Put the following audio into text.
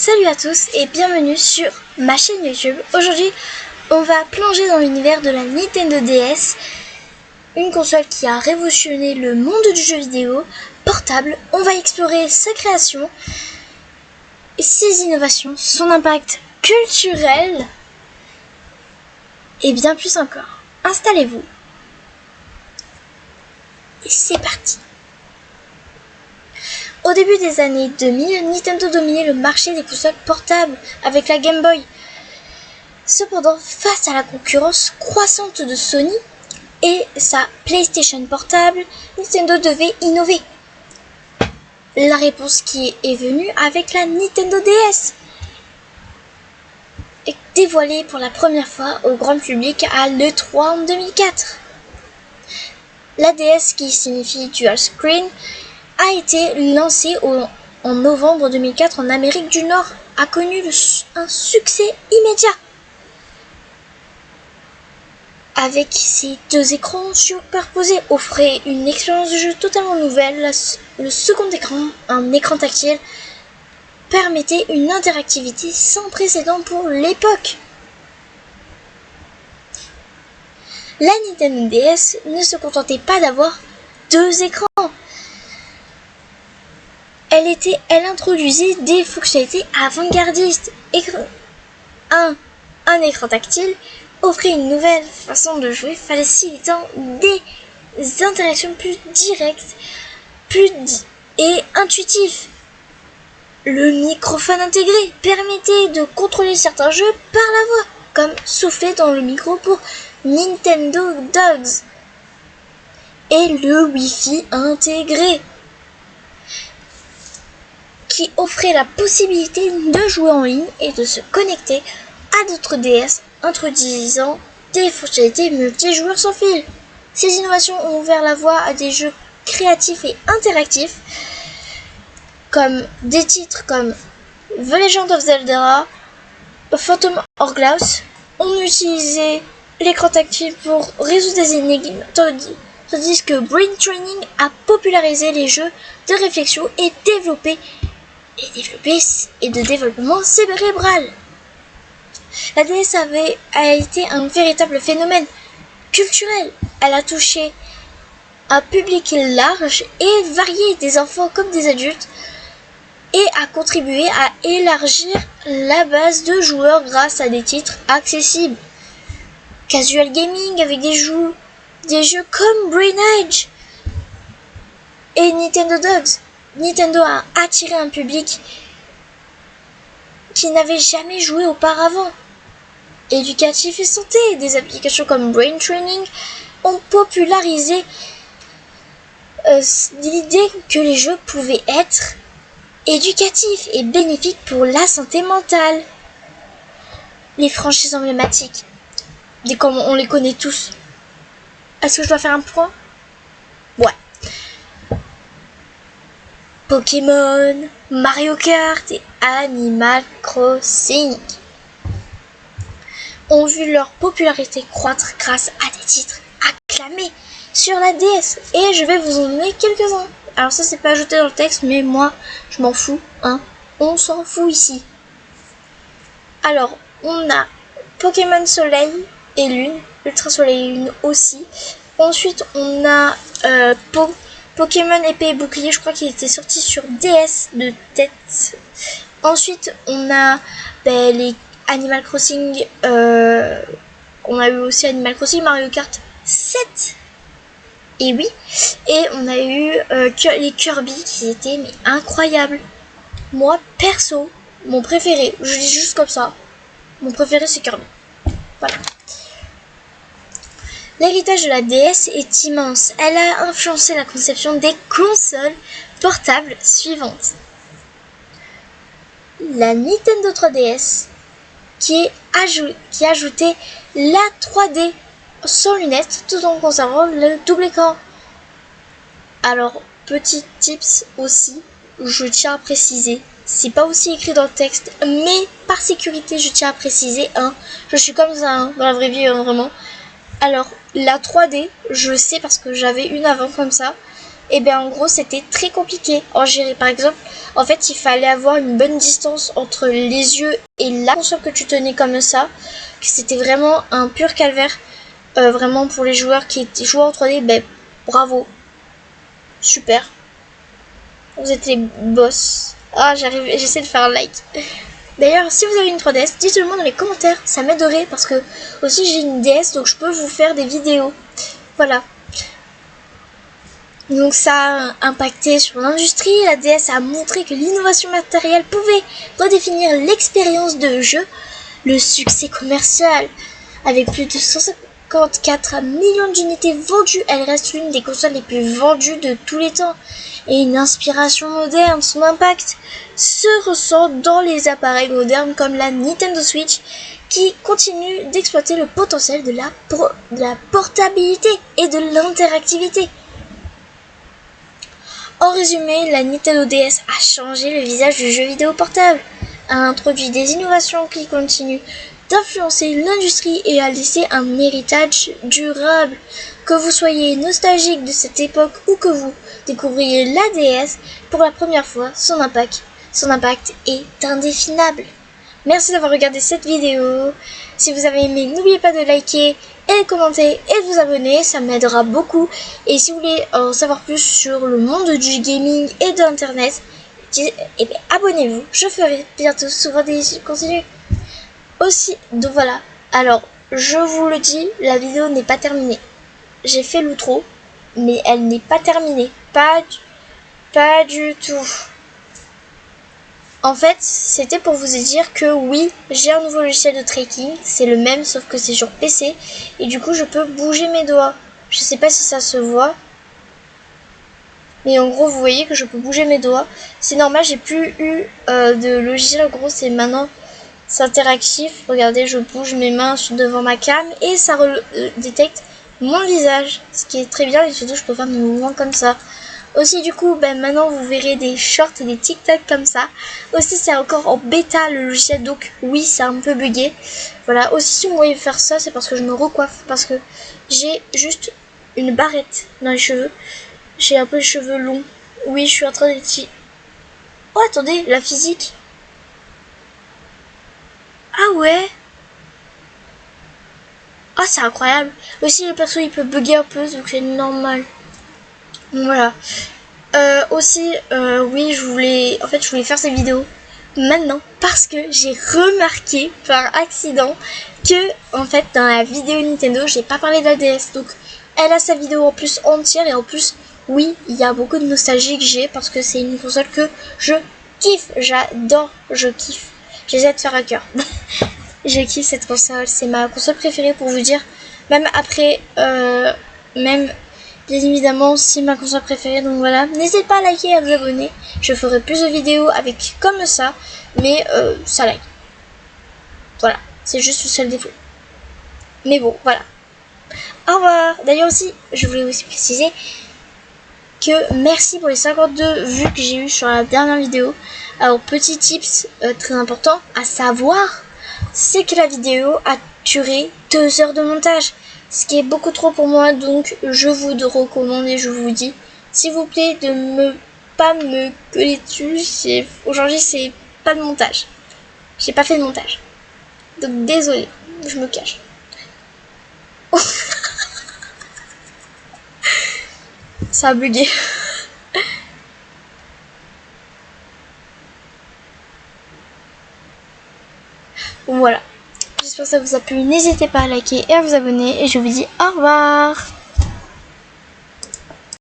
Salut à tous et bienvenue sur ma chaîne YouTube. Aujourd'hui, on va plonger dans l'univers de la Nintendo DS, une console qui a révolutionné le monde du jeu vidéo portable. On va explorer sa création, ses innovations, son impact culturel et bien plus encore. Installez-vous et c'est parti. Au début des années 2000, Nintendo dominait le marché des consoles portables avec la Game Boy. Cependant, face à la concurrence croissante de Sony et sa PlayStation portable, Nintendo devait innover. La réponse qui est venue avec la Nintendo DS est dévoilée pour la première fois au grand public à l'E3 en 2004. La DS, qui signifie Dual Screen, a été lancée en novembre 2004 en Amérique du Nord, a connu un succès immédiat. Avec ses deux écrans superposés, offrait une expérience de jeu totalement nouvelle. Le second écran, un écran tactile, permettait une interactivité sans précédent pour l'époque. La Nintendo DS ne se contentait pas d'avoir deux écrans. Elle introduisait des fonctionnalités avant-gardistes. Un écran tactile offrait une nouvelle façon de jouer, facilitant des interactions plus directes et intuitives. Le microphone intégré permettait de contrôler certains jeux par la voix, comme souffler dans le micro pour Nintendo Dogs. Et le Wi-Fi intégré, qui offrait la possibilité de jouer en ligne et de se connecter à d'autres DS, introduisant des fonctionnalités multijoueurs sans fil. Ces innovations ont ouvert la voie à des jeux créatifs et interactifs, comme des titres comme The Legend of Zelda, Phantom Hourglass. On utilisait l'écran tactile pour résoudre des énigmes, tandis que Brain Training a popularisé les jeux de réflexion et de développement cérébral. La DS a été un véritable phénomène culturel. Elle a touché un public large et varié, des enfants comme des adultes, et a contribué à élargir la base de joueurs grâce à des titres accessibles. Casual gaming avec des jeux comme Brain Age et Nintendo Dogs. Nintendo a attiré un public qui n'avait jamais joué auparavant. Éducatif et santé, des applications comme Brain Training ont popularisé l'idée que les jeux pouvaient être éducatifs et bénéfiques pour la santé mentale. Les franchises emblématiques, comme on les connaît tous. Est-ce que je dois faire un point? Ouais. Pokémon, Mario Kart et Animal Crossing ont vu leur popularité croître grâce à des titres acclamés sur la DS. Et je vais vous en donner quelques-uns. Alors ça, c'est pas ajouté dans le texte, mais moi, je m'en fous, hein. On s'en fout ici. Alors, on a Pokémon Soleil et Lune, Ultra Soleil et Lune aussi. Ensuite, on a Pokémon Épée et Bouclier, je crois qu'il était sorti sur DS de tête. Ensuite, on a les Animal Crossing, on a eu aussi Animal Crossing, Mario Kart 7. Et oui, et on a eu les Kirby qui étaient incroyables. Moi, perso, mon préféré, je dis juste comme ça, mon préféré c'est Kirby. Voilà. L'héritage de la DS est immense. Elle a influencé la conception des consoles portables suivantes. La Nintendo 3DS, qui ajoutait la 3D sans lunettes tout en conservant le double écran. Alors, petit tips aussi, je tiens à préciser, c'est pas aussi écrit dans le texte, mais par sécurité, je tiens à préciser, je suis comme ça dans la vraie vie, vraiment. Alors, la 3D, je sais parce que j'avais une avant comme ça, et bien en gros c'était très compliqué en gérer. Par exemple, en fait il fallait avoir une bonne distance entre les yeux et la console que tu tenais comme ça. C'était vraiment un pur calvaire. Vraiment pour les joueurs qui étaient joueurs en 3D, ben bravo. Super. Vous êtes les boss. Ah, j'essaie de faire un like. D'ailleurs, si vous avez une 3DS, dites-le moi dans les commentaires, ça m'aiderait parce que aussi j'ai une DS donc je peux vous faire des vidéos. Voilà. Donc ça a impacté sur l'industrie, la DS a montré que l'innovation matérielle pouvait redéfinir l'expérience de jeu. Le succès commercial, avec plus de 154 millions d'unités vendues, elle reste l'une des consoles les plus vendues de tous les temps. Et une inspiration moderne, son impact se ressent dans les appareils modernes comme la Nintendo Switch qui continue d'exploiter le potentiel de la portabilité et de l'interactivité. En résumé, la Nintendo DS a changé le visage du jeu vidéo portable, a introduit des innovations qui continuent d'influencer l'industrie et a laissé un héritage durable. Que vous soyez nostalgique de cette époque ou que vous découvriez la DS pour la première fois, son impact est indéfinable. Merci d'avoir regardé cette vidéo. Si vous avez aimé, n'oubliez pas de liker et de commenter et de vous abonner, ça m'aidera beaucoup. Et si vous voulez en savoir plus sur le monde du gaming et de l'internet, eh bien, abonnez-vous, je ferai bientôt souvent des contenus aussi. Donc voilà, alors je vous le dis, la vidéo n'est pas terminée. J'ai fait l'outro, mais elle n'est pas terminée, pas du tout. En fait, c'était pour vous dire que oui, j'ai un nouveau logiciel de tracking, c'est le même sauf que c'est sur PC et du coup je peux bouger mes doigts. Je sais pas si ça se voit, mais en gros vous voyez que je peux bouger mes doigts. C'est normal, j'ai plus eu de logiciel, en gros c'est maintenant c'est interactif. Regardez, je bouge mes mains devant ma cam et ça détecte mon visage, ce qui est très bien et surtout je peux faire des mouvements comme ça. Aussi du coup, ben, maintenant vous verrez des shorts et des TikTok comme ça. Aussi c'est encore en bêta le logiciel, donc oui c'est un peu bugué. Voilà, aussi si vous voyez faire ça, c'est parce que je me recoiffe, parce que j'ai juste une barrette dans les cheveux. J'ai un peu les cheveux longs. Oui, je suis en train d'être... Oh attendez, la physique. Ah ouais. Ah c'est incroyable. Aussi le perso il peut bugger un peu, donc c'est normal. Voilà. Aussi, oui, je voulais faire cette vidéo maintenant parce que j'ai remarqué par accident que, en fait, dans la vidéo Nintendo, j'ai pas parlé de la DS. Donc, elle a sa vidéo en plus entière et en plus, oui, il y a beaucoup de nostalgie que j'ai parce que c'est une console que je kiffe. J'adore, je kiffe. J'essaie de faire un cœur. Je kiffe cette console. C'est ma console préférée pour vous dire. Même après, même... Bien évidemment, c'est ma console préférée, donc voilà. N'hésitez pas à liker et à vous abonner. Je ferai plus de vidéos avec comme ça, mais ça like. Voilà, c'est juste le seul défaut. Mais bon, voilà. Au revoir. D'ailleurs aussi, je voulais aussi préciser que merci pour les 52 vues que j'ai eu sur la dernière vidéo. Alors, petit tips très important à savoir, c'est que la vidéo a duré 2 heures de montage. Ce qui est beaucoup trop pour moi, donc je vous recommande et je vous dis, s'il vous plaît, de pas me gueuler dessus. Aujourd'hui, c'est pas de montage. J'ai pas fait de montage. Donc désolé, je me cache. Ça a bugué. Voilà. J'espère que ça vous a plu. N'hésitez pas à liker et à vous abonner. Et je vous dis au revoir.